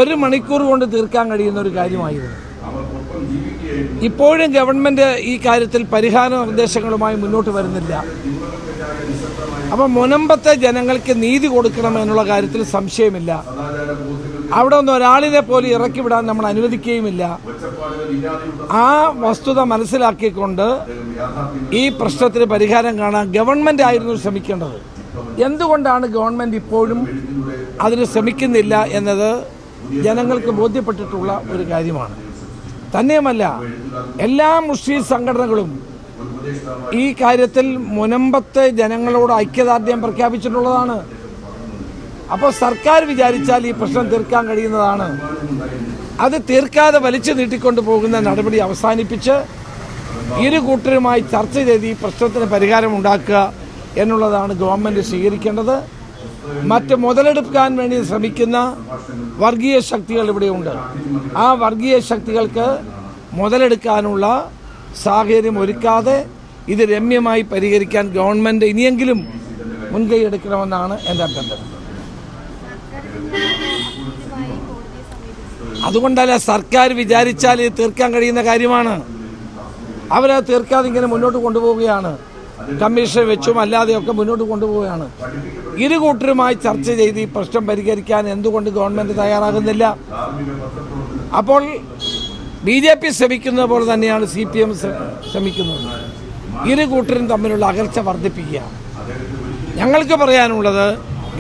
1 മണിക്കൂർ കൊണ്ട് തീർക്കാൻ കഴിയുന്ന ഒരു കാര്യമായിരുന്നു. ഇപ്പോഴും ഗവൺമെൻറ് ഈ കാര്യത്തിൽ പരിഹാര നിർദ്ദേശങ്ങളുമായി മുന്നോട്ട് വരുന്നില്ല. അപ്പം മുനമ്പത്തെ ജനങ്ങൾക്ക് നീതി കൊടുക്കണമെന്നുള്ള കാര്യത്തിൽ സംശയമില്ല. അവിടെ ഒന്നും ഒരാളിനെ പോലും ഇറക്കി വിടാൻ നമ്മൾ അനുവദിക്കുകയുമില്ല. ആ വസ്തുത മനസ്സിലാക്കിക്കൊണ്ട് ഈ പ്രശ്നത്തിന് പരിഹാരം കാണാൻ ഗവൺമെൻറ് ആയിരുന്നു ശ്രമിക്കേണ്ടത്. എന്തുകൊണ്ടാണ് ഗവൺമെൻറ് ഇപ്പോഴും അതിന് ശ്രമിക്കുന്നില്ല എന്നത് ജനങ്ങൾക്ക് ബോധ്യപ്പെട്ടിട്ടുള്ള ഒരു കാര്യമാണ്. തന്നെയുമല്ല, എല്ലാ മുസ്ലിം സംഘടനകളും ഈ കാര്യത്തിൽ മുനമ്പത്തെ ജനങ്ങളോട് ഐക്യദാർഢ്യം പ്രഖ്യാപിച്ചിട്ടുള്ളതാണ്. അപ്പോൾ സർക്കാർ വിചാരിച്ചാൽ ഈ പ്രശ്നം തീർക്കാൻ കഴിയുന്നതാണ്. അത് തീർക്കാതെ വലിച്ചു നീട്ടിക്കൊണ്ടു പോകുന്ന നടപടി അവസാനിപ്പിച്ച് ഇരു കൂട്ടരുമായി ചർച്ച ചെയ്ത് ഈ പ്രശ്നത്തിന് പരിഹാരം ഉണ്ടാക്കുക എന്നുള്ളതാണ് ഗവൺമെൻറ് സ്വീകരിക്കേണ്ടത്. മറ്റ് മുതലെടുക്കാൻ വേണ്ടി ശ്രമിക്കുന്ന വർഗീയ ശക്തികൾ ഇവിടെയുണ്ട്. ആ വർഗീയ ശക്തികൾക്ക് മുതലെടുക്കാനുള്ള സാഹചര്യം ഒരുക്കാതെ ഇത് രമ്യമായി പരിഹരിക്കാൻ ഗവൺമെൻറ് ഇനിയെങ്കിലും മുൻകൈ എടുക്കണമെന്നാണ് എൻ്റെ അഭ്യർത്ഥന. അതുകൊണ്ടല്ല, സർക്കാർ വിചാരിച്ചാൽ ഇത് തീർക്കാൻ കഴിയുന്ന കാര്യമാണ്. അവരത് തീർക്കാതെ ഇങ്ങനെ മുന്നോട്ട് കൊണ്ടുപോവുകയാണ്. കമ്മീഷൻ വെച്ചും അല്ലാതെയൊക്കെ മുന്നോട്ട് കൊണ്ടുപോവുകയാണ്. ഇരു കൂട്ടരുമായി ചർച്ച ചെയ്ത് ഈ പ്രശ്നം പരിഹരിക്കാൻ എന്തുകൊണ്ട് ഗവൺമെൻറ് തയ്യാറാകുന്നില്ല? അപ്പോൾ BJP ശ്രമിക്കുന്നത് പോലെ തന്നെയാണ് CPM ശ്രമിക്കുന്നത്. ഇരു കൂട്ടരും തമ്മിലുള്ള അകൽച്ച വർദ്ധിപ്പിക്കുക. ഞങ്ങൾക്ക് പറയാനുള്ളത്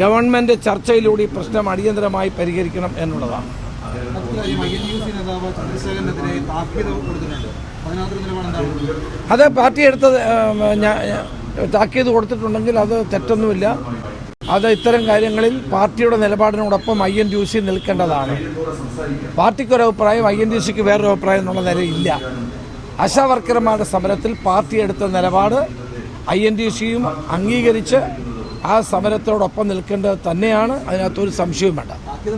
ഗവൺമെൻറ് ചർച്ചയിലൂടെ ഈ പ്രശ്നം അടിയന്തരമായി പരിഹരിക്കണം എന്നുള്ളതാണ്. അത് പാർട്ടി എടുത്തത് താക്കീത് കൊടുത്തിട്ടുണ്ടെങ്കിൽ അത് തെറ്റൊന്നുമില്ല. അത് ഇത്തരം കാര്യങ്ങളിൽ പാർട്ടിയുടെ നിലപാടിനോടൊപ്പം INTUC നിൽക്കേണ്ടതാണ്. പാർട്ടിക്കൊരഭിപ്രായം, INTUCക്ക് വേറൊരു അഭിപ്രായം എന്നുള്ള നിലയില്ല. ആശാവർക്കർമാരുടെ സമരത്തിൽ പാർട്ടി എടുത്ത നിലപാട് INTUCയും അംഗീകരിച്ച് ആ സമരത്തോടൊപ്പം നിൽക്കേണ്ടത് തന്നെയാണ്. അതിനകത്തൊരു സംശയവും വേണ്ട.